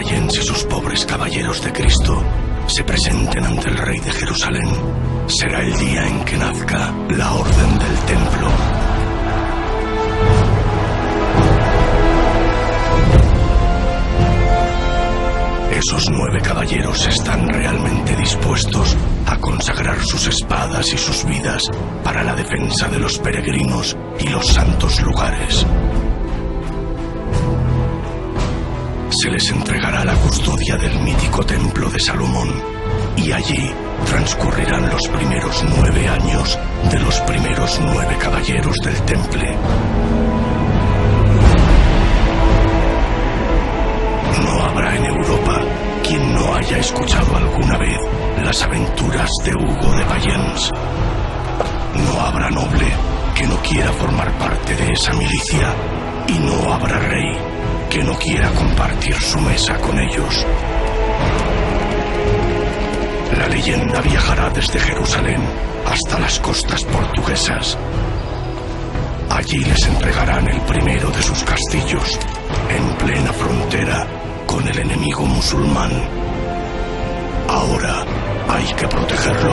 Payens y sus pobres caballeros de Cristo se presenten ante el rey de Jerusalén, será el día en que nazca la orden del templo. Esos 9 caballeros están realmente dispuestos a consagrar sus espadas y sus vidas para la defensa de los peregrinos y los santos lugares. Se les entregará la custodia del mítico templo de Salomón y allí transcurrirán los primeros 9 años de los primeros 9 caballeros del temple. No habrá en Europa quien no haya escuchado alguna vez las aventuras de Hugo de Payens. No habrá noble que no quiera formar parte de esa milicia y no habrá rey que no quiera compartir su mesa con ellos. La leyenda viajará desde Jerusalén hasta las costas portuguesas. Allí les entregarán el primero de sus castillos, en plena frontera con el enemigo musulmán. Ahora hay que protegerlo.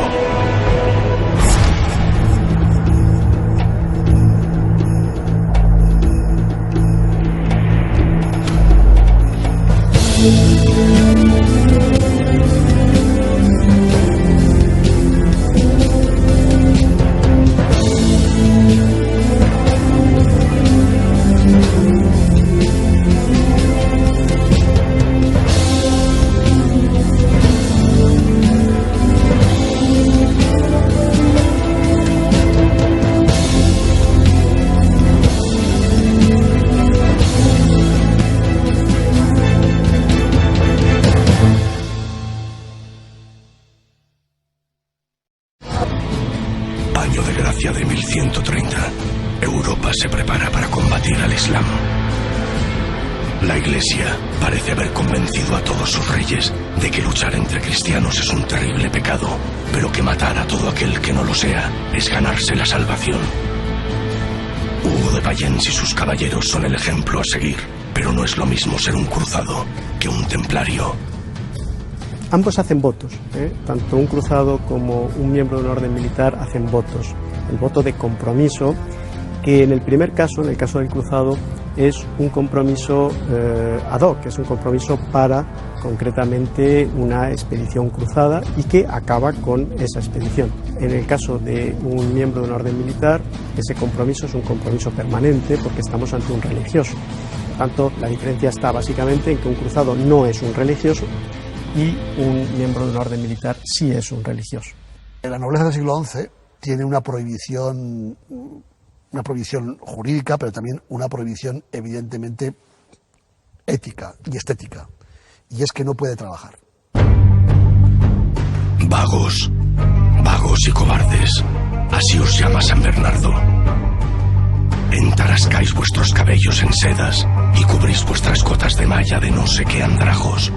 Año de gracia de 1130. Europa se prepara para combatir al Islam. La Iglesia parece haber convencido a todos sus reyes de que luchar entre cristianos es un terrible pecado, pero que matar a todo aquel que no lo sea es ganarse la salvación. Hugo de Payens y sus caballeros son el ejemplo a seguir, pero no es lo mismo ser un cruzado que un templario. Ambos hacen votos, tanto un cruzado como un miembro de una orden militar hacen votos. El voto de compromiso, que en el primer caso, en el caso del cruzado, es un compromiso ad hoc, es un compromiso para concretamente una expedición cruzada y que acaba con esa expedición. En el caso de un miembro de una orden militar, ese compromiso es un compromiso permanente porque estamos ante un religioso. Por tanto, la diferencia está básicamente en que un cruzado no es un religioso y un miembro de una orden militar sí es un religioso. La nobleza del siglo XI tiene una prohibición jurídica, pero también una prohibición evidentemente ética y estética, y es que no puede trabajar. Vagos y cobardes, así os llama San Bernardo. Entarascáis vuestros cabellos en sedas y cubrís vuestras cotas de malla de no sé qué andrajos.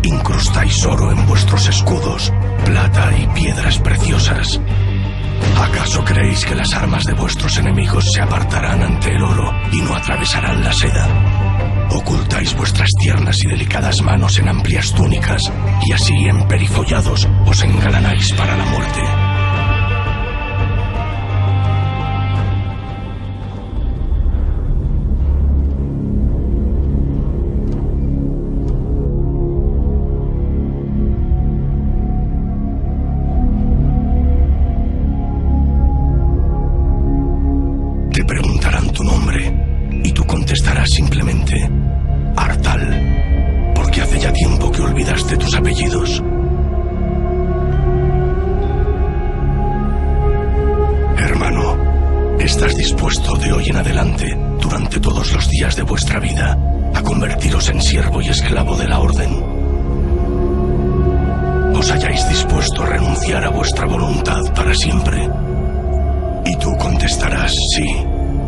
Incrustáis oro en vuestros escudos, plata y piedras preciosas. ¿Acaso creéis que las armas de vuestros enemigos se apartarán ante el oro y no atravesarán la seda? Ocultáis vuestras tiernas y delicadas manos en amplias túnicas y así emperifollados os engalanáis para la muerte. Te preguntarán tu nombre y tú contestarás simplemente Artal, porque hace ya tiempo que olvidaste tus apellidos. Hermano, ¿estás dispuesto de hoy en adelante, durante todos los días de vuestra vida, a convertiros en siervo y esclavo de la orden? ¿Os hayáis dispuesto a renunciar a vuestra voluntad para siempre? Y tú contestarás sí,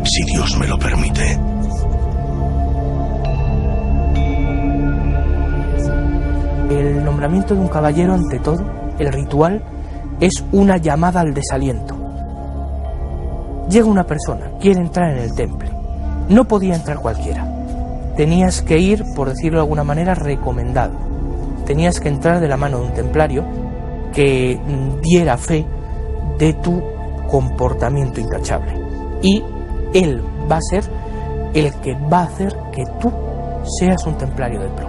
si Dios me lo permite. El nombramiento de un caballero, ante todo, el ritual, es una llamada al desaliento. Llega una persona, quiere entrar en el temple. No podía entrar cualquiera. tenías que ir, por decirlo de alguna manera, recomendado. Tenías que entrar de la mano de un templario que diera fe de tu comportamiento intachable. Y él va a ser el que va a hacer que tú seas un templario del pro.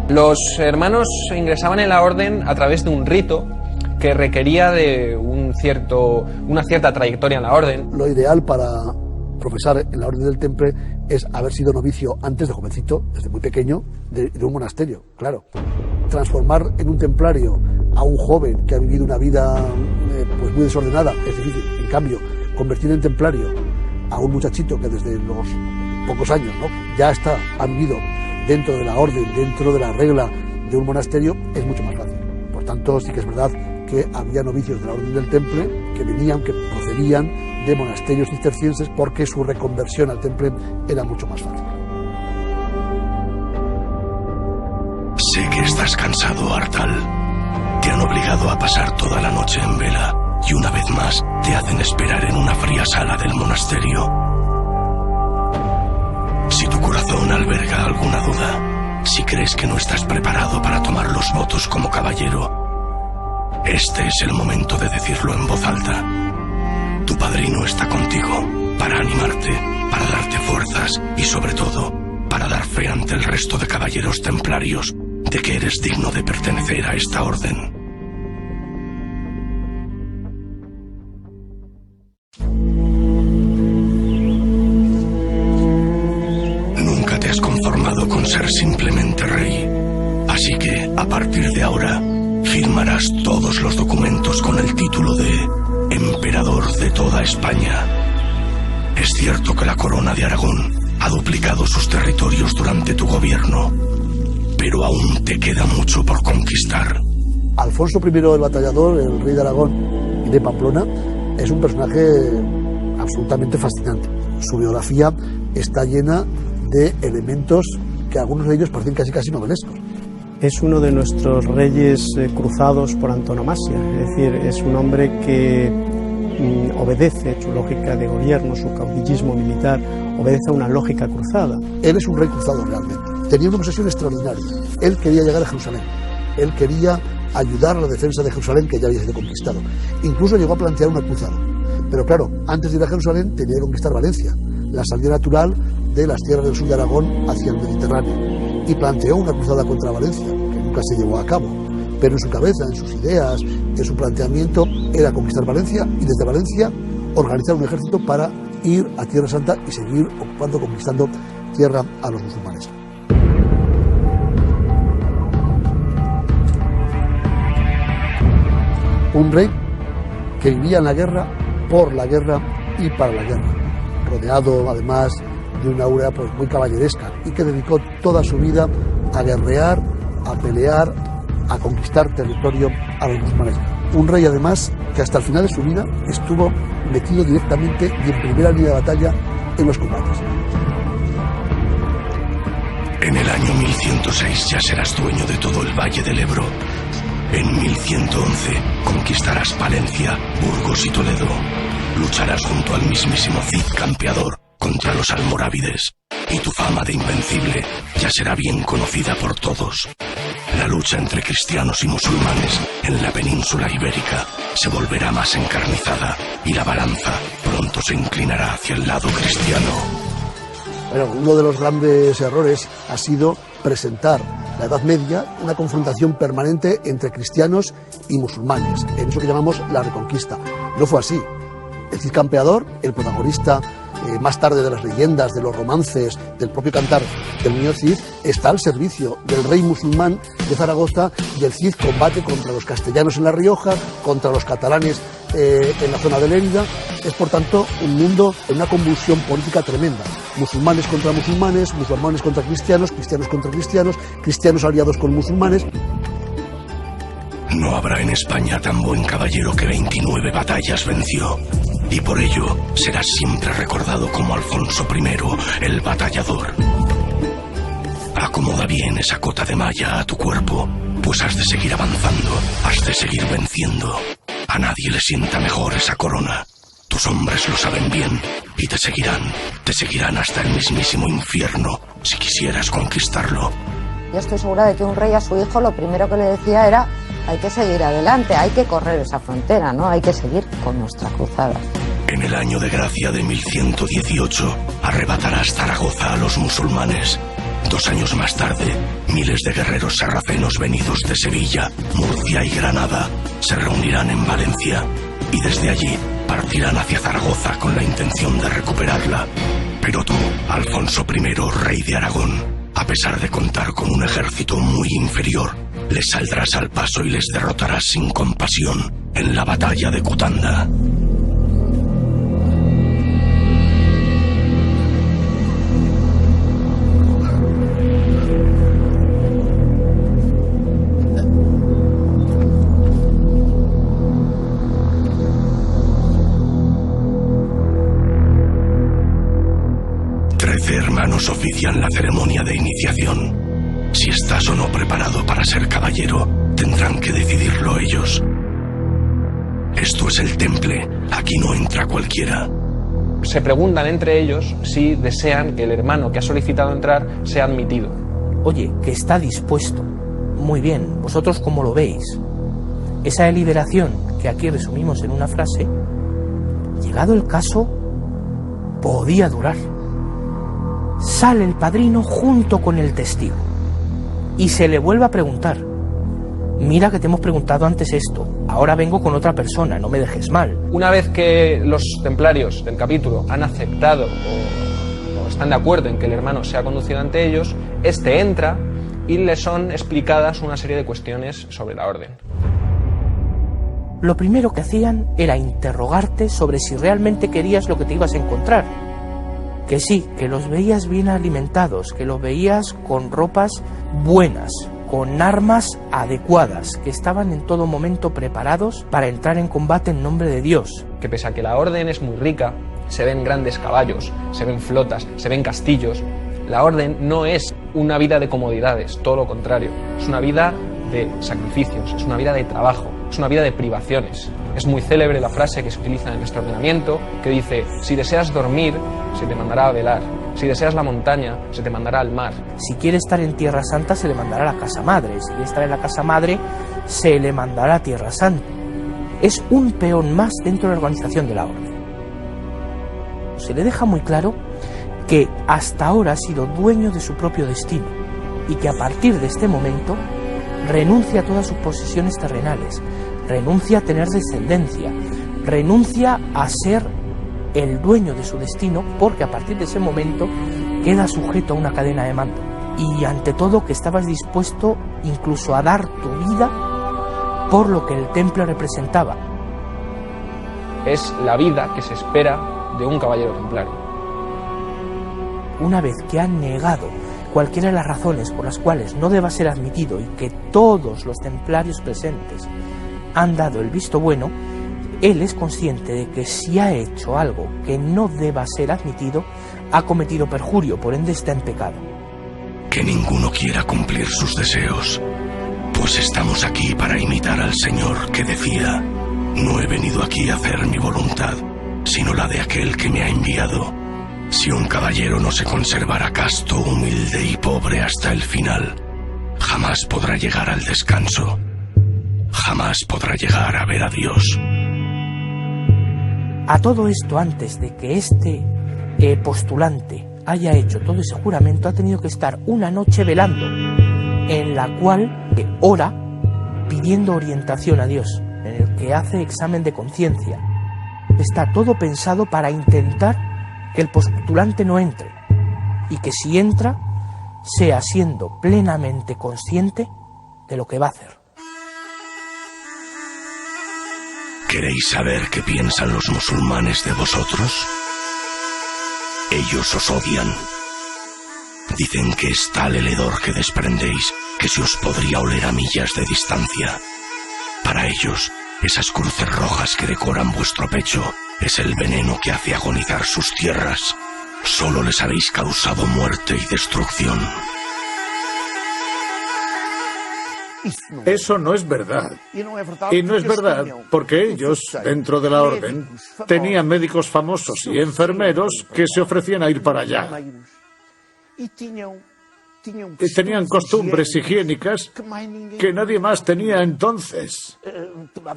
Los hermanos ingresaban en la orden a través de un rito que requería de una cierta trayectoria en la orden. Lo ideal para profesar en la Orden del Temple es haber sido novicio antes de jovencito, desde muy pequeño, de un monasterio, claro. Transformar en un templario a un joven que ha vivido una vida pues muy desordenada es difícil. En cambio, convertir en templario a un muchachito que desde los pocos años, ¿no?, ya ha vivido dentro de la orden, dentro de la regla de un monasterio, es mucho más fácil. Por tanto, sí que es verdad que había novicios de la Orden del Temple que procedían de monasterios cistercienses porque su reconversión al Temple era mucho más fácil. Sé que estás cansado, Artal. Te han obligado a pasar toda la noche en vela y una vez más te hacen esperar en una fría sala del monasterio. Si tu corazón alberga alguna duda, si crees que no estás preparado para tomar los votos como caballero, este es el momento de decirlo en voz alta. Tu padrino está contigo para animarte, para darte fuerzas y sobre todo para dar fe ante el resto de caballeros templarios de que eres digno de pertenecer a esta orden. Nunca te has conformado con ser simplemente rey, así que a partir de ahora firmarás todos los documentos con el título de Emperador de toda España. Es cierto que la corona de Aragón ha duplicado sus territorios durante tu gobierno, pero aún te queda mucho por conquistar. Alfonso I el Batallador, el rey de Aragón y de Pamplona, es un personaje absolutamente fascinante. Su biografía está llena de elementos que algunos de ellos parecen casi novelescos. Es uno de nuestros reyes cruzados por antonomasia, es decir, es un hombre que obedece su lógica de gobierno, su caudillismo militar, obedece a una lógica cruzada. Él es un rey cruzado realmente. Tenía una obsesión extraordinaria. Él quería llegar a Jerusalén. Él quería ayudar a la defensa de Jerusalén, que ya había sido conquistado. Incluso llegó a plantear una cruzada. Pero claro, antes de ir a Jerusalén tenía que conquistar Valencia, la salida natural de las tierras del sur de Aragón hacia el Mediterráneo. Y planteó una cruzada contra Valencia, que nunca se llevó a cabo. Pero en su cabeza, en sus ideas, en su planteamiento, era conquistar Valencia y desde Valencia organizar un ejército para ir a Tierra Santa y seguir ocupando, conquistando tierra a los musulmanes. Un rey que vivía en la guerra, por la guerra y para la guerra, rodeado además de una aura pues muy caballeresca y que dedicó toda su vida a guerrear, a pelear, a conquistar territorio a los musulmanes. Un rey además que hasta el final de su vida estuvo metido directamente y en primera línea de batalla en los combates. En el año 1106 ya serás dueño de todo el Valle del Ebro. En 1111 conquistarás Palencia, Burgos y Toledo. Lucharás junto al mismísimo Cid Campeador contra los almorávides. Y tu fama de invencible ya será bien conocida por todos. La lucha entre cristianos y musulmanes en la península ibérica se volverá más encarnizada y la balanza pronto se inclinará hacia el lado cristiano. Bueno, uno de los grandes errores ha sido presentar la Edad Media una confrontación permanente entre cristianos y musulmanes, en eso que llamamos la Reconquista. No fue así. El Cid Campeador, el protagonista más tarde de las leyendas, de los romances, del propio cantar del niño Cid, está al servicio del rey musulmán de Zaragoza y el Cid combate contra los castellanos en La Rioja, contra los catalanes en la zona de Lérida. Es por tanto un mundo en una convulsión política tremenda. Musulmanes contra musulmanes, musulmanes contra cristianos, cristianos contra cristianos, cristianos aliados con musulmanes. No habrá en España tan buen caballero que 29 batallas venció. Y por ello serás siempre recordado como Alfonso I, el Batallador. Acomoda bien esa cota de malla a tu cuerpo, pues has de seguir avanzando, has de seguir venciendo. A nadie le sienta mejor esa corona. Tus hombres lo saben bien y te seguirán hasta el mismísimo infierno si quisieras conquistarlo. Yo estoy segura de que un rey a su hijo lo primero que le decía era: hay que seguir adelante, hay que correr esa frontera, ¿no? Hay que seguir con nuestra cruzada. En el año de gracia de 1118 arrebatarás Zaragoza a los musulmanes. 2 años más tarde, miles de guerreros sarracenos venidos de Sevilla, Murcia y Granada se reunirán en Valencia y desde allí partirán hacia Zaragoza con la intención de recuperarla. Pero tú, Alfonso I, rey de Aragón, a pesar de contar con un ejército muy inferior, les saldrás al paso y les derrotarás sin compasión en la batalla de Cutanda. Hermanos ofician la ceremonia de iniciación. Si estás o no preparado para ser caballero, tendrán que decidirlo ellos. Esto es el Temple, aquí no entra cualquiera. Se preguntan entre ellos si desean que el hermano que ha solicitado entrar sea admitido. Oye, que está dispuesto. Muy bien, ¿vosotros cómo lo veis? Esa deliberación que aquí resumimos en una frase, llegado el caso, podía durar. Sale el padrino junto con el testigo y se le vuelve a preguntar: mira que te hemos preguntado antes esto, ahora vengo con otra persona, no me dejes mal. Una vez que los templarios del capítulo han aceptado o están de acuerdo en que el hermano sea conducido ante ellos, este entra y le son explicadas una serie de cuestiones sobre la orden. Lo primero que hacían era interrogarte sobre si realmente querías lo que te ibas a encontrar. Que sí, que los veías bien alimentados, que los veías con ropas buenas, con armas adecuadas, que estaban en todo momento preparados para entrar en combate en nombre de Dios. Que pese a que la orden es muy rica, se ven grandes caballos, se ven flotas, se ven castillos, la orden no es una vida de comodidades, todo lo contrario, es una vida de sacrificios, es una vida de trabajo, es una vida de privaciones. Es muy célebre la frase que se utiliza en nuestro ordenamiento, que dice: si deseas dormir, se te mandará a velar. Si deseas la montaña, se te mandará al mar. Si quiere estar en Tierra Santa, se le mandará a la Casa Madre. Si quiere estar en la Casa Madre, se le mandará a Tierra Santa. Es un peón más dentro de la organización de la orden. Se le deja muy claro que hasta ahora ha sido dueño de su propio destino y que a partir de este momento renuncia a todas sus posesiones terrenales, renuncia a tener descendencia, renuncia a ser el dueño de su destino, porque a partir de ese momento queda sujeto a una cadena de mando. Y ante todo que estabas dispuesto incluso a dar tu vida por lo que el temple representaba. Es la vida que se espera de un caballero templario. Una vez que han negado cualquiera de las razones por las cuales no deba ser admitido y que todos los templarios presentes han dado el visto bueno, él es consciente de que si ha hecho algo que no deba ser admitido, ha cometido perjurio, por ende está en pecado. Que ninguno quiera cumplir sus deseos, pues estamos aquí para imitar al Señor, que decía: no he venido aquí a hacer mi voluntad, sino la de aquel que me ha enviado. Si un caballero no se conservará casto, humilde y pobre hasta el final, jamás podrá llegar al descanso, jamás podrá llegar a ver a Dios. A todo esto, antes de que este postulante haya hecho todo ese juramento, ha tenido que estar una noche velando, en la cual ora pidiendo orientación a Dios, en el que hace examen de conciencia. Está todo pensado para intentar que el postulante no entre, y que si entra, sea siendo plenamente consciente de lo que va a hacer. ¿Queréis saber qué piensan los musulmanes de vosotros? Ellos os odian. Dicen que es tal el hedor que desprendéis que se os podría oler a millas de distancia. Para ellos, esas cruces rojas que decoran vuestro pecho es el veneno que hace agonizar sus tierras. Solo les habéis causado muerte y destrucción. Eso no es verdad. Y no es verdad porque ellos, dentro de la orden, tenían médicos famosos y enfermeros que se ofrecían a ir para allá. Y tenían costumbres higiénicas que nadie más tenía entonces.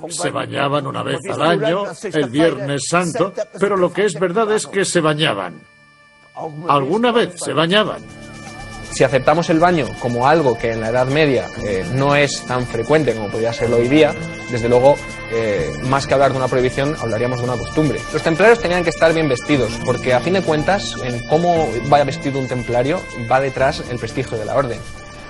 Se bañaban una vez al año, el Viernes Santo, pero lo que es verdad es que se bañaban. Alguna vez se bañaban. Si aceptamos el baño como algo que en la Edad Media no es tan frecuente como podría serlo hoy día, desde luego, más que hablar de una prohibición, hablaríamos de una costumbre. Los templarios tenían que estar bien vestidos, porque a fin de cuentas, en cómo vaya vestido un templario, va detrás el prestigio de la orden.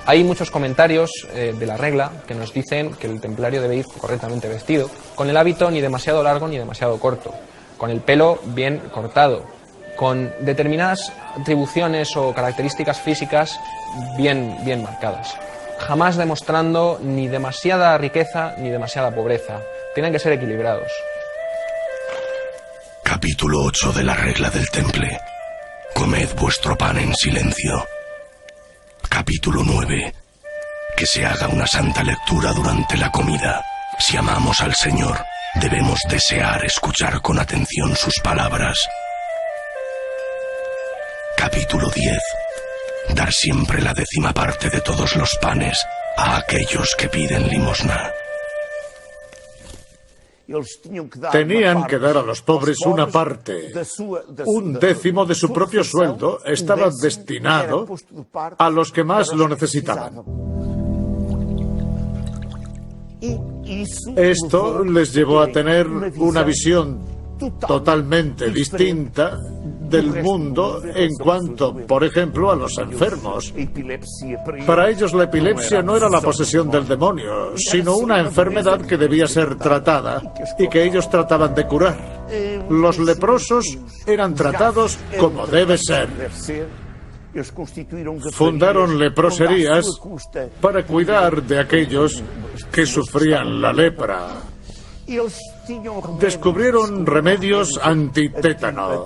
Hay muchos comentarios de la regla que nos dicen que el templario debe ir correctamente vestido, con el hábito ni demasiado largo ni demasiado corto, con el pelo bien cortado, con determinadas atribuciones o características físicas bien marcadas, jamás demostrando ni demasiada riqueza ni demasiada pobreza. Tienen que ser equilibrados. Capítulo 8 de la regla del temple. Comed vuestro pan en silencio. Capítulo 9. Que se haga una santa lectura durante la comida. Si amamos al Señor, debemos desear escuchar con atención sus palabras. Capítulo 10. Dar siempre la 10ª parte de todos los panes a aquellos que piden limosna. Tenían que dar a los pobres una parte. 1/10 de su propio sueldo estaba destinado a los que más lo necesitaban. Esto les llevó a tener una visión totalmente distinta del mundo en cuanto, por ejemplo, a los enfermos. Para ellos la epilepsia no era la posesión del demonio, sino una enfermedad que debía ser tratada y que ellos trataban de curar. Los leprosos eran tratados como debe ser. Fundaron leproserías para cuidar de aquellos que sufrían la lepra. Descubrieron remedios antitétano.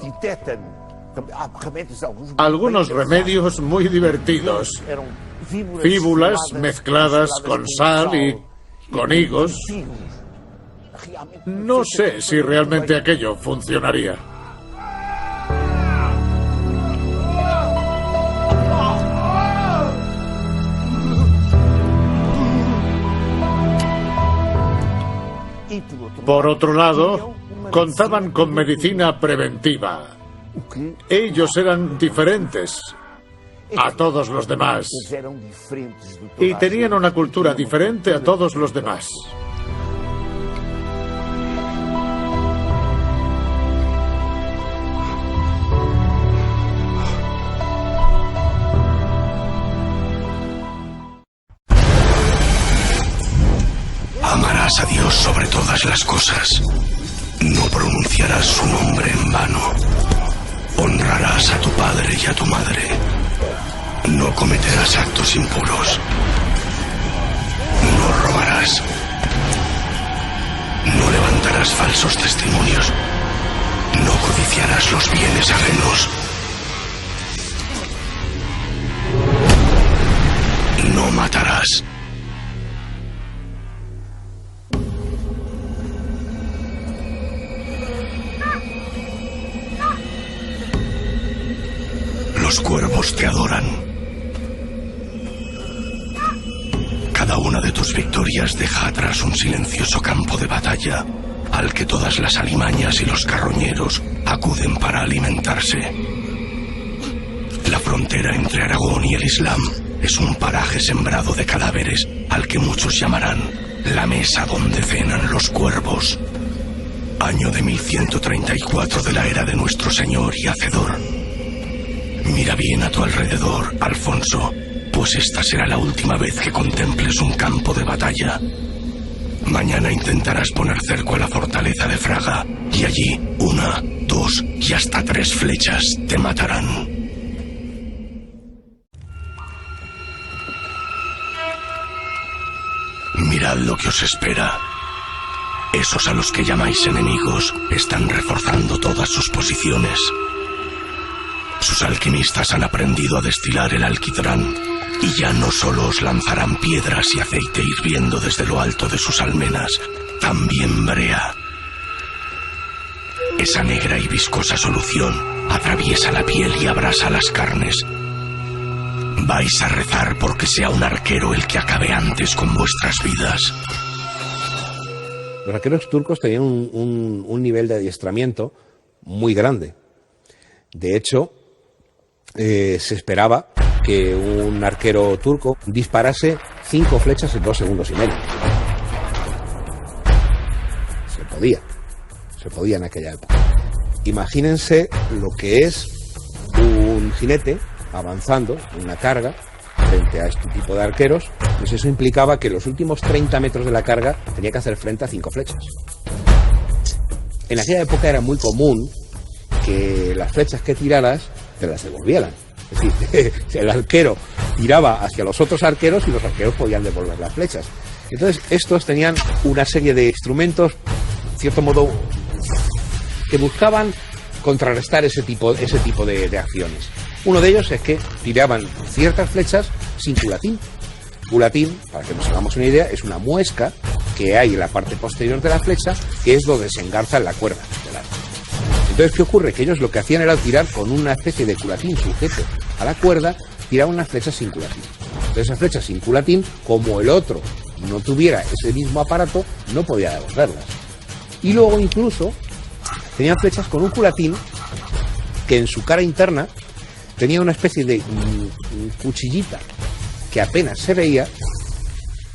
Algunos remedios muy divertidos. Fíbulas mezcladas con sal y con higos. No sé si realmente aquello funcionaría. Por otro lado, contaban con medicina preventiva. Ellos eran diferentes a todos los demás y tenían una cultura diferente a todos los demás. Amarás a Dios sobre todas las cosas. No pronunciarás su nombre en vano. Honrarás a tu padre y a tu madre. No cometerás actos impuros. No robarás. No levantarás falsos testimonios. No codiciarás los bienes ajenos. No matarás. Los cuervos te adoran. Cada una de tus victorias deja atrás un silencioso campo de batalla al que todas las alimañas y los carroñeros acuden para alimentarse. La frontera entre Aragón y el Islam es un paraje sembrado de cadáveres al que muchos llamarán la mesa donde cenan los cuervos. Año de 1134 de la era de nuestro Señor y Hacedor. Mira bien a tu alrededor, Alfonso, pues esta será la última vez que contemples un campo de batalla. Mañana intentarás poner cerco a la fortaleza de Fraga, y allí 1, 2 y hasta 3 flechas te matarán. Mirad lo que os espera. Esos a los que llamáis enemigos están reforzando todas sus posiciones. Sus alquimistas han aprendido a destilar el alquitrán Y ya no solo os lanzarán piedras y aceite hirviendo desde lo alto de sus almenas, también brea. Esa negra y viscosa solución atraviesa la piel y abrasa las carnes. Vais a rezar porque sea un arquero el que acabe antes con vuestras vidas. Los arqueros turcos tenían un nivel de adiestramiento muy grande. De hecho, se esperaba que un arquero turco disparase 5 flechas en 2 segundos y medio. Se podía en aquella época. Imagínense lo que es un jinete avanzando en una carga frente a este tipo de arqueros, pues eso implicaba que los últimos 30 metros de la carga tenía que hacer frente a 5 flechas. En aquella época era muy común que las flechas que tiraras te las devolvieran. Es decir, el arquero tiraba hacia los otros arqueros y los arqueros podían devolver las flechas. Entonces, estos tenían una serie de instrumentos, en cierto modo, que buscaban contrarrestar ese tipo de acciones. Uno de ellos es que tiraban ciertas flechas sin culatín. Culatín, para que nos hagamos una idea, es una muesca que hay en la parte posterior de la flecha, que es donde se engarza en la cuerda del arco. Entonces, ¿qué ocurre? Que ellos lo que hacían era tirar con una especie de culatín sujeto a la cuerda, tiraban unas flechas sin culatín. Entonces, esas flechas sin culatín, como el otro no tuviera ese mismo aparato, no podía devolverlas. Y luego incluso tenían flechas con un culatín que en su cara interna tenía una especie de cuchillita que apenas se veía.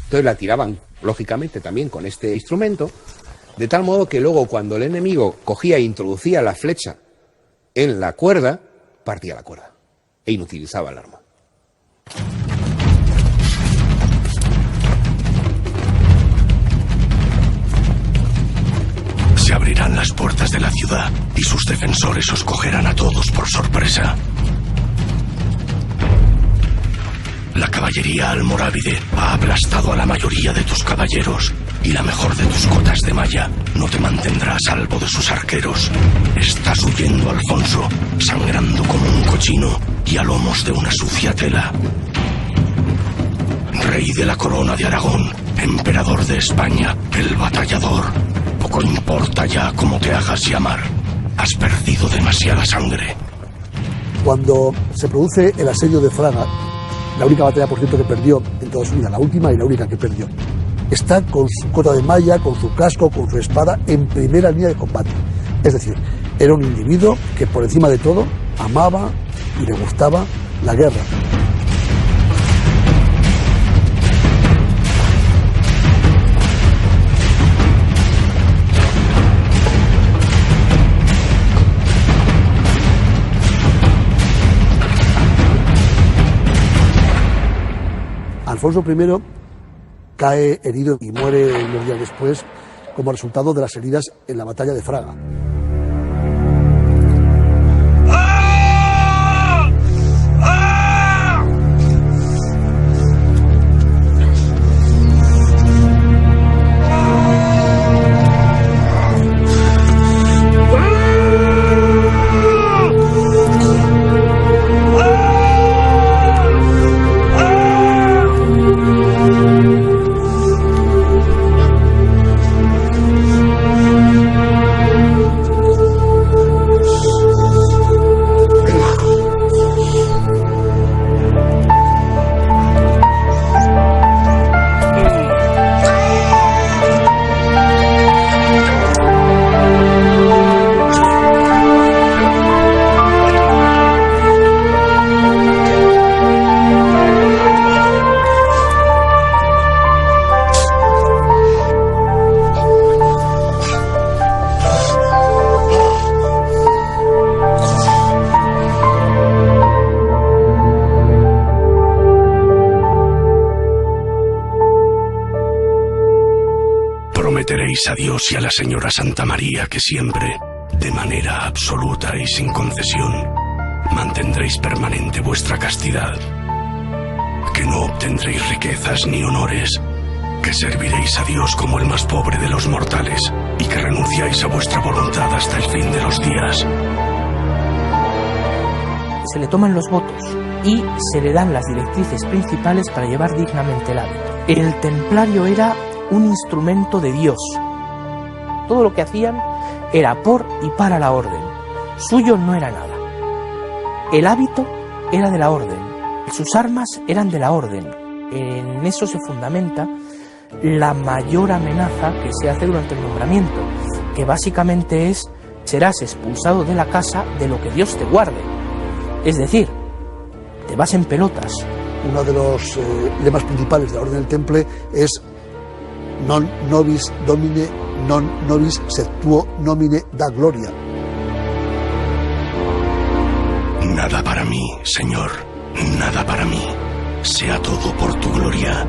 Entonces la tiraban, lógicamente, también con este instrumento, de tal modo que luego cuando el enemigo cogía e introducía la flecha en la cuerda, partía la cuerda e inutilizaba el arma. Se abrirán las puertas de la ciudad y sus defensores os cogerán a todos por sorpresa. La caballería almorávide ha aplastado a la mayoría de tus caballeros y la mejor de tus cotas de malla no te mantendrá a salvo de sus arqueros. Estás huyendo, Alfonso, sangrando como un cochino y a lomos de una sucia tela. Rey de la corona de Aragón, emperador de España, el batallador. Poco importa ya cómo te hagas llamar. Has perdido demasiada sangre. Cuando se produce el asedio de Fraga, la única batalla, por cierto, que perdió en toda su vida, la última y la única que perdió, está con su cota de malla, con su casco, con su espada, en primera línea de combate. Es decir, era un individuo que por encima de todo amaba y le gustaba la guerra. Alfonso I cae herido y muere unos días después como resultado de las heridas en la batalla de Fraga. Prometeréis a Dios y a la señora Santa María que siempre, de manera absoluta y sin concesión, mantendréis permanente vuestra castidad, que no obtendréis riquezas ni honores, que serviréis a Dios como el más pobre de los mortales y que renunciáis a vuestra voluntad hasta el fin de los días. Se le toman los votos y se le dan las directrices principales para llevar dignamente el hábito. El templario era un instrumento de Dios. Todo lo que hacían era por y para la orden. Suyo no era nada. El hábito era de la orden. Sus armas eran de la orden. En eso se fundamenta la mayor amenaza que se hace durante el nombramiento, que básicamente es: serás expulsado de la casa de lo que Dios te guarde. Es decir, te vas en pelotas. Uno de los lemas principales de la Orden del Temple es non nobis domine, non nobis sed tuo nomine da gloria. Nada para mí, Señor, nada para mí. Sea todo por tu gloria.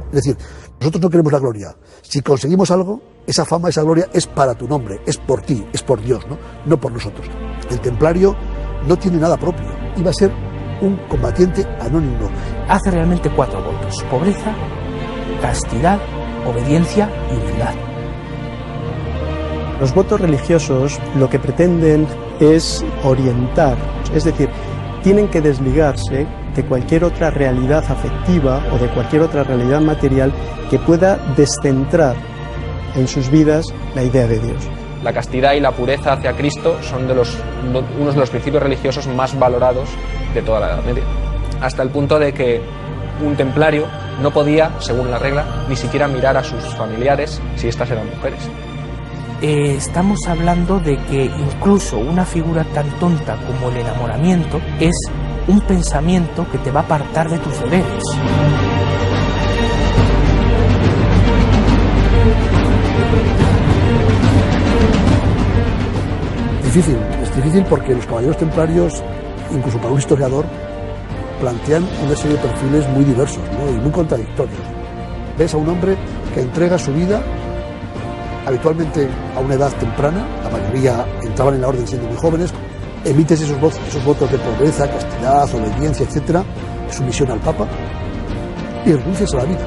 Es decir, nosotros no queremos la gloria. Si conseguimos algo, esa fama, esa gloria es para tu nombre, es por ti, es por Dios, no por nosotros. El templario no tiene nada propio. Iba a ser un combatiente anónimo. Hace realmente 4 votos: pobreza, castidad, obediencia y humildad. Los votos religiosos lo que pretenden es orientar, es decir, tienen que desligarse de cualquier otra realidad afectiva o de cualquier otra realidad material que pueda descentrar en sus vidas la idea de Dios. La castidad y la pureza hacia Cristo son unos de los principios religiosos más valorados de toda la Edad Media. Hasta el punto de que un templario no podía, según la regla, ni siquiera mirar a sus familiares si éstas eran mujeres. Estamos hablando de que incluso una figura tan tonta como el enamoramiento es un pensamiento que te va a apartar de tus deberes. Es difícil porque los caballeros templarios, incluso para un historiador, plantean una serie de perfiles muy diversos, ¿no? Y muy contradictorios. Ves a un hombre que entrega su vida habitualmente a una edad temprana, la mayoría entraban en la orden siendo muy jóvenes, emites esos votos de pobreza, castidad, obediencia, etcétera, sumisión al Papa, y renuncias a la vida.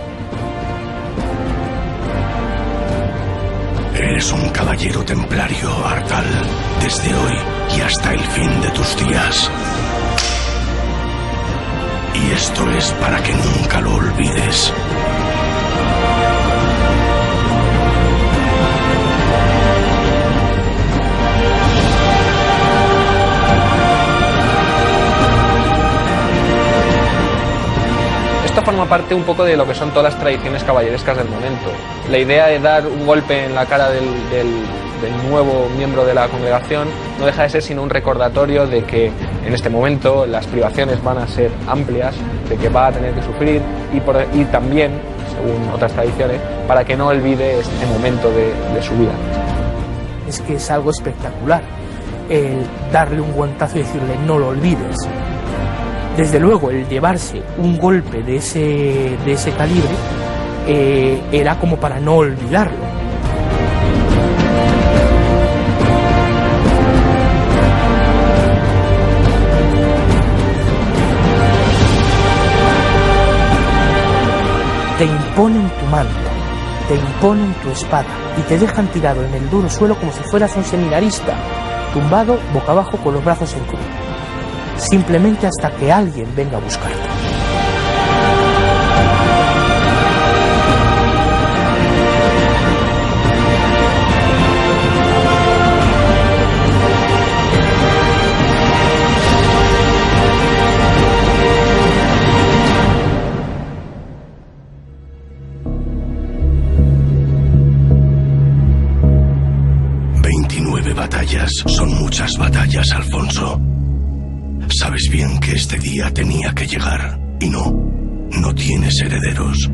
Eres un caballero templario, Artal, desde hoy y hasta el fin de tus días. Y esto es para que nunca lo olvides. Esto forma parte un poco de lo que son todas las tradiciones caballerescas del momento. La idea de dar un golpe en la cara del nuevo miembro de la congregación no deja de ser sino un recordatorio de que en este momento las privaciones van a ser amplias, de que va a tener que sufrir y también, según otras tradiciones, para que no olvide este momento de su vida. Es que es algo espectacular el darle un guantazo y decirle no lo olvides. Desde luego, el llevarse un golpe de ese calibre era como para no olvidarlo. Te imponen tu manto, te imponen tu espada y te dejan tirado en el duro suelo como si fueras un seminarista, tumbado boca abajo con los brazos en cruz. Simplemente hasta que alguien venga a buscarte. Batallas son muchas batallas, Alfonso. Sabes bien que este día tenía que llegar, y no tienes herederos.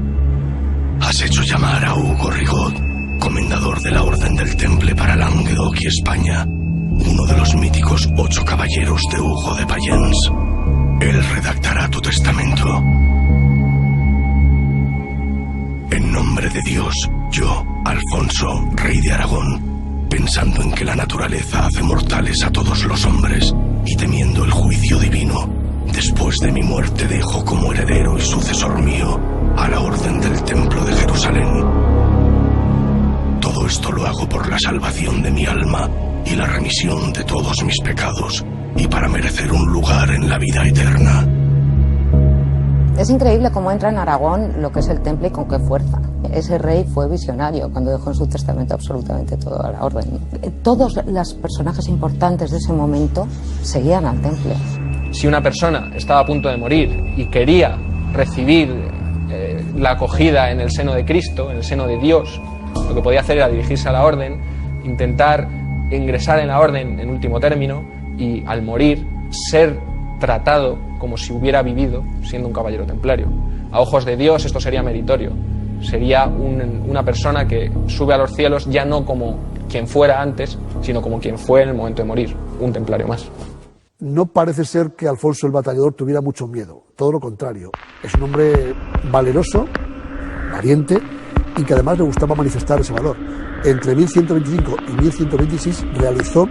Has hecho llamar a Hugo Rigaud, comendador de la Orden del Temple para Languedoc y España, uno de los míticos 8 caballeros de Hugo de Payens. Él redactará tu testamento. En nombre de Dios, yo, Alfonso, rey de Aragón, pensando en que la naturaleza hace mortales a todos los hombres y temiendo el juicio divino, después de mi muerte dejo como heredero y sucesor mío a la Orden del Templo de Jerusalén. Todo esto lo hago por la salvación de mi alma y la remisión de todos mis pecados, y para merecer un lugar en la vida eterna. Es increíble cómo entra en Aragón lo que es el temple y con qué fuerza. Ese rey fue visionario cuando dejó en su testamento absolutamente todo a la orden. Todos los personajes importantes de ese momento seguían al temple. Si una persona estaba a punto de morir y quería recibir la acogida en el seno de Cristo, en el seno de Dios, lo que podía hacer era dirigirse a la orden, intentar ingresar en la orden en último término y al morir ser tratado como si hubiera vivido siendo un caballero templario. A ojos de Dios esto sería meritorio. Sería una persona que sube a los cielos ya no como quien fuera antes, sino como quien fue en el momento de morir, un templario más. No parece ser que Alfonso el Batallador tuviera mucho miedo, todo lo contrario. Es un hombre valeroso, valiente y que además le gustaba manifestar ese valor. Entre 1125 y 1126 realizó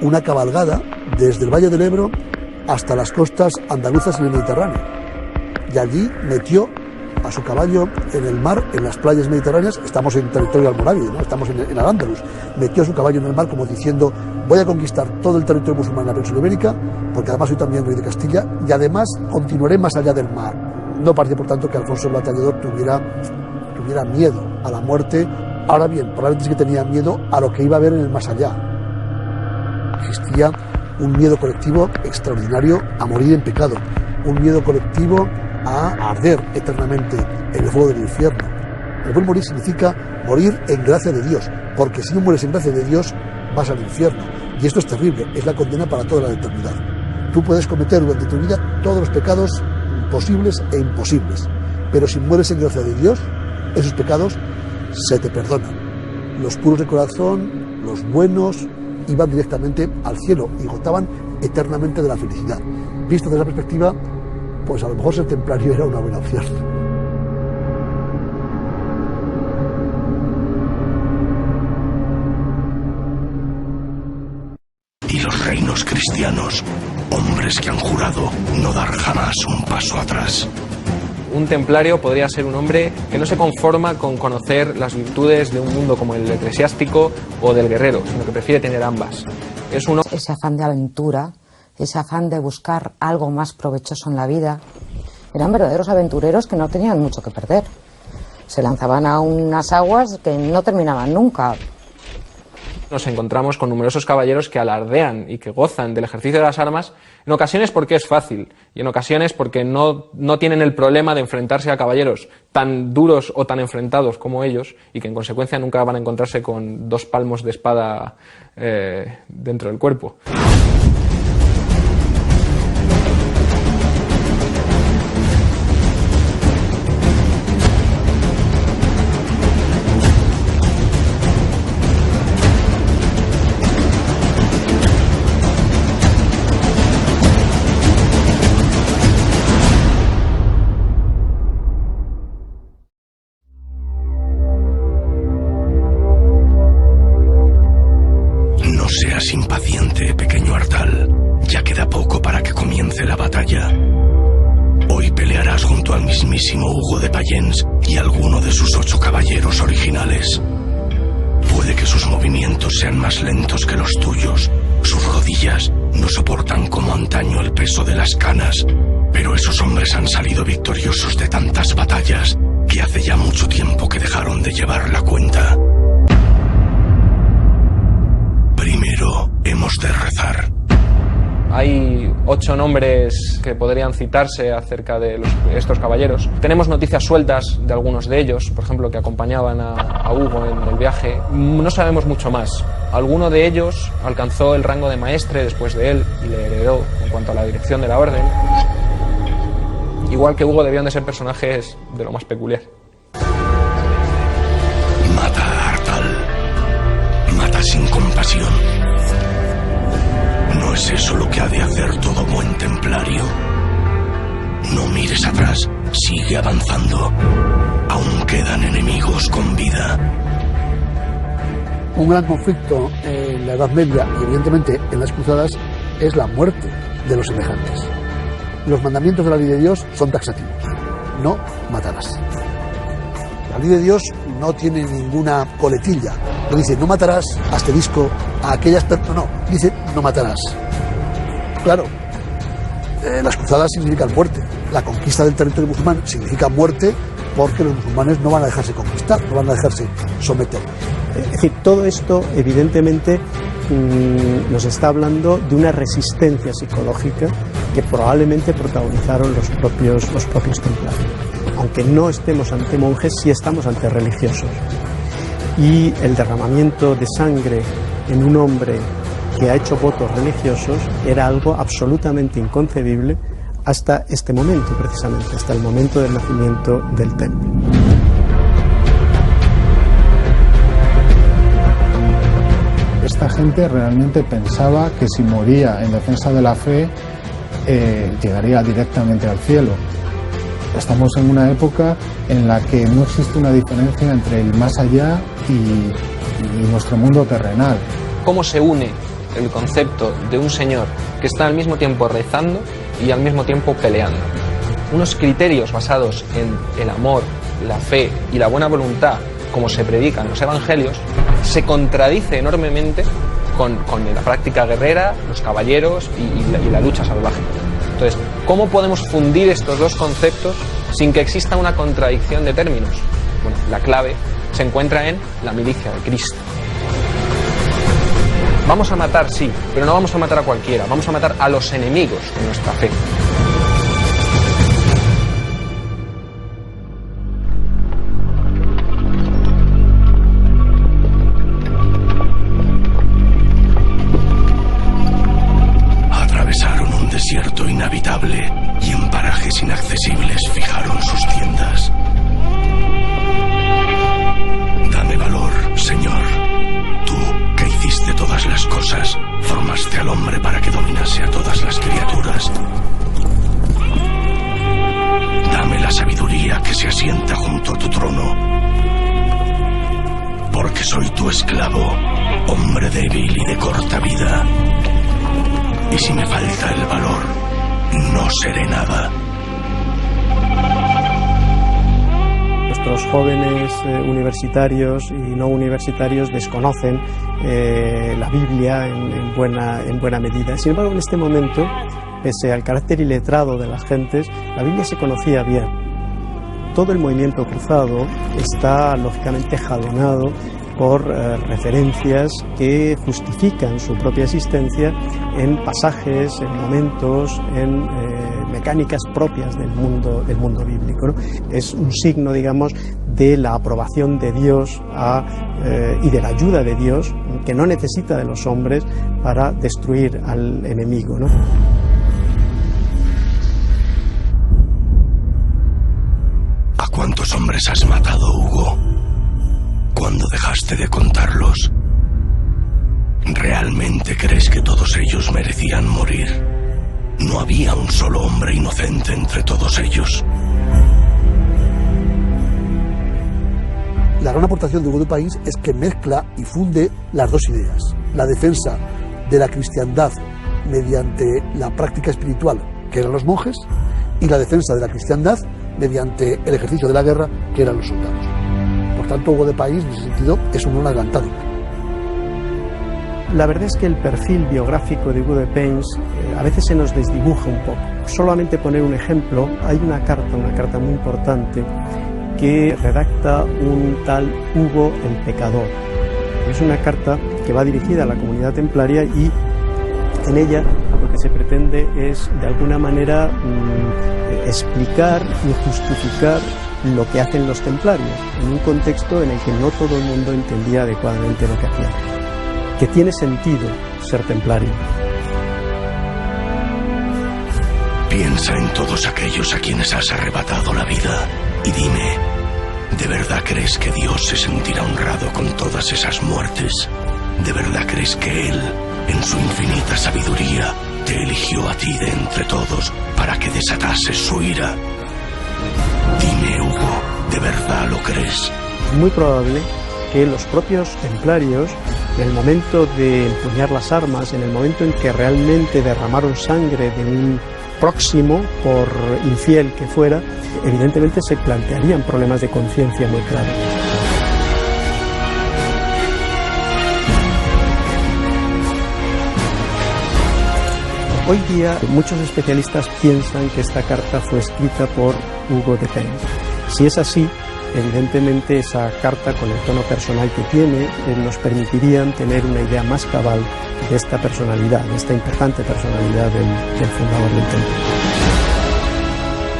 una cabalgada desde el Valle del Ebro hasta las costas andaluzas en el Mediterráneo. Y allí metió a su caballo en el mar, en las playas mediterráneas. Estamos en territorio almorávide, ¿no? Estamos en Al-Ándalus. Metió a su caballo en el mar como diciendo: voy a conquistar todo el territorio musulmán en la península ibérica, porque además soy también rey de Castilla, y además continuaré más allá del mar. No parece, por tanto, que Alfonso el Batallador tuviera miedo a la muerte. Ahora bien, probablemente sí que tenía miedo a lo que iba a haber en el más allá. Existía un miedo colectivo extraordinario a morir en pecado, un miedo colectivo a arder eternamente en el fuego del infierno. El buen morir significa morir en gracia de Dios, porque si no mueres en gracia de Dios vas al infierno, y esto es terrible, es la condena para toda la eternidad. Tú puedes cometer durante tu vida todos los pecados posibles e imposibles, pero si mueres en gracia de Dios, esos pecados se te perdonan. Los puros de corazón, los buenos, iban directamente al cielo y gozaban eternamente de la felicidad. Visto desde esa perspectiva, pues a lo mejor ser templario era una buena opción. Y los reinos cristianos, hombres que han jurado no dar jamás un paso atrás. Un templario podría ser un hombre que no se conforma con conocer las virtudes de un mundo como el eclesiástico o del guerrero, sino que prefiere tener ambas. Ese afán de aventura, ese afán de buscar algo más provechoso en la vida. Eran verdaderos aventureros que no tenían mucho que perder. Se lanzaban a unas aguas que no terminaban nunca. Nos encontramos con numerosos caballeros que alardean y que gozan del ejercicio de las armas, en ocasiones porque es fácil y en ocasiones porque no tienen el problema de enfrentarse a caballeros tan duros o tan enfrentados como ellos y que en consecuencia nunca van a encontrarse con 2 palmos de espada dentro del cuerpo. Impaciente, pequeño Artal, ya queda poco para que comience la batalla. Hoy pelearás junto al mismísimo Hugo de Payens y alguno de sus 8 caballeros originales. Puede que sus movimientos sean más lentos que los tuyos, sus rodillas no soportan como antaño el peso de las canas, pero esos hombres han salido victoriosos de tantas batallas que hace ya mucho tiempo que dejaron de llevar la cuenta. Primero hemos de rezar. Hay 8 nombres que podrían citarse acerca de estos caballeros. Tenemos noticias sueltas de algunos de ellos, por ejemplo, que acompañaban a Hugo en el viaje. No sabemos mucho más. Alguno de ellos alcanzó el rango de maestre después de él y le heredó en cuanto a la dirección de la orden. Igual que Hugo, debían de ser personajes de lo más peculiar. Mata a Artal. Mata sin compasión. ¿No es eso lo que ha de hacer todo buen templario? No mires atrás, sigue avanzando. Aún quedan enemigos con vida. Un gran conflicto en la Edad Media y evidentemente en las cruzadas es la muerte de los semejantes. Los mandamientos de la ley de Dios son taxativos. No matarás. La ley de Dios no tiene ninguna coletilla. No dice no matarás, asterisco, a aquellas personas. No, dice no matarás. claro, las cruzadas significan muerte. La conquista del territorio musulmán significa muerte porque los musulmanes no van a dejarse conquistar, no van a dejarse someter. Es decir, todo esto evidentemente nos está hablando de una resistencia psicológica que probablemente protagonizaron los propios templarios. Aunque no estemos ante monjes, sí estamos ante religiosos. Y el derramamiento de sangre en un hombre que ha hecho votos religiosos era algo absolutamente inconcebible hasta este momento, precisamente, hasta el momento del nacimiento del templo. Esta gente realmente pensaba que si moría en defensa de la fe, llegaría directamente al cielo. Estamos en una época en la que no existe una diferencia entre el más allá y nuestro mundo terrenal. ¿Cómo se une el concepto de un señor que está al mismo tiempo rezando y al mismo tiempo peleando? Unos criterios basados en el amor, la fe y la buena voluntad, como se predica en los evangelios, se contradice enormemente con la práctica guerrera, los caballeros y la lucha salvaje. Entonces, ¿cómo podemos fundir estos dos conceptos sin que exista una contradicción de términos? Bueno, la clave se encuentra en la milicia de Cristo. Vamos a matar, sí, pero no vamos a matar a cualquiera, vamos a matar a los enemigos de nuestra fe. Atravesaron un desierto inhabitable y en parajes inaccesibles fijaron sus tiendas. Dame valor, Señor. Tú, que hiciste todas las cosas, formaste al hombre para que dominase a todas las criaturas. Dame la sabiduría que se asienta junto a tu trono. Porque soy tu esclavo, hombre débil y de corta vida. Y si me falta el valor, no seré nada. Nuestros jóvenes universitarios y no universitarios desconocen la Biblia en buena medida. Sin embargo, en este momento, pese al carácter iletrado de las gentes, la Biblia se conocía bien. Todo el movimiento cruzado está lógicamente jalonado por referencias que justifican su propia existencia en pasajes, en momentos, en mecánicas propias del mundo bíblico, ¿no? Es un signo, digamos, de la aprobación de Dios y de la ayuda de Dios, que no necesita de los hombres para destruir al enemigo, ¿no? ¿A cuántos hombres has matado, Hugo? ¿Cuándo dejaste de contarlos? ¿Realmente crees que todos ellos merecían morir? No había un solo hombre inocente entre todos ellos. La gran aportación de Hugo de País es que mezcla y funde las dos ideas: la defensa de la cristiandad mediante la práctica espiritual, que eran los monjes, y la defensa de la cristiandad mediante el ejercicio de la guerra, que eran los soldados. Por tanto, Hugo de País, en ese sentido, es un non adelantado. La verdad es que el perfil biográfico de Hugo de Pains a veces se nos desdibuja un poco. Solamente poner un ejemplo, hay una carta muy importante que redacta un tal Hugo el Pecador. Es una carta que va dirigida a la comunidad templaria y en ella lo que se pretende es de alguna manera explicar y justificar lo que hacen los templarios en un contexto en el que no todo el mundo entendía adecuadamente lo que hacían. Que tiene sentido ser templario. Piensa en todos aquellos a quienes has arrebatado la vida y dime, ¿de verdad crees que Dios se sentirá honrado con todas esas muertes? ¿De verdad crees que Él, en su infinita sabiduría, te eligió a ti de entre todos para que desatases su ira? Dime, Hugo, ¿de verdad lo crees? Es muy probable que los propios templarios, en el momento de empuñar las armas, en el momento en que realmente derramaron sangre de un próximo, por infiel que fuera, evidentemente se plantearían problemas de conciencia muy claros. Hoy día muchos especialistas piensan que esta carta fue escrita por Hugo de Pen. Si es así, evidentemente esa carta, con el tono personal que tiene, nos permitirían tener una idea más cabal de esta personalidad, de esta importante personalidad del fundador del templo.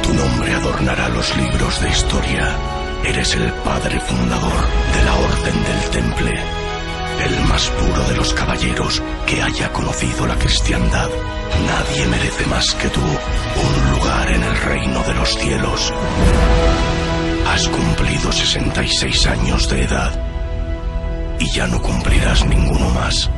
Tu nombre adornará los libros de historia. Eres el padre fundador de la Orden del Temple, el más puro de los caballeros que haya conocido la cristiandad. Nadie merece más que tú un lugar en el reino de los cielos. Has cumplido 66 años de edad y ya no cumplirás ninguno más.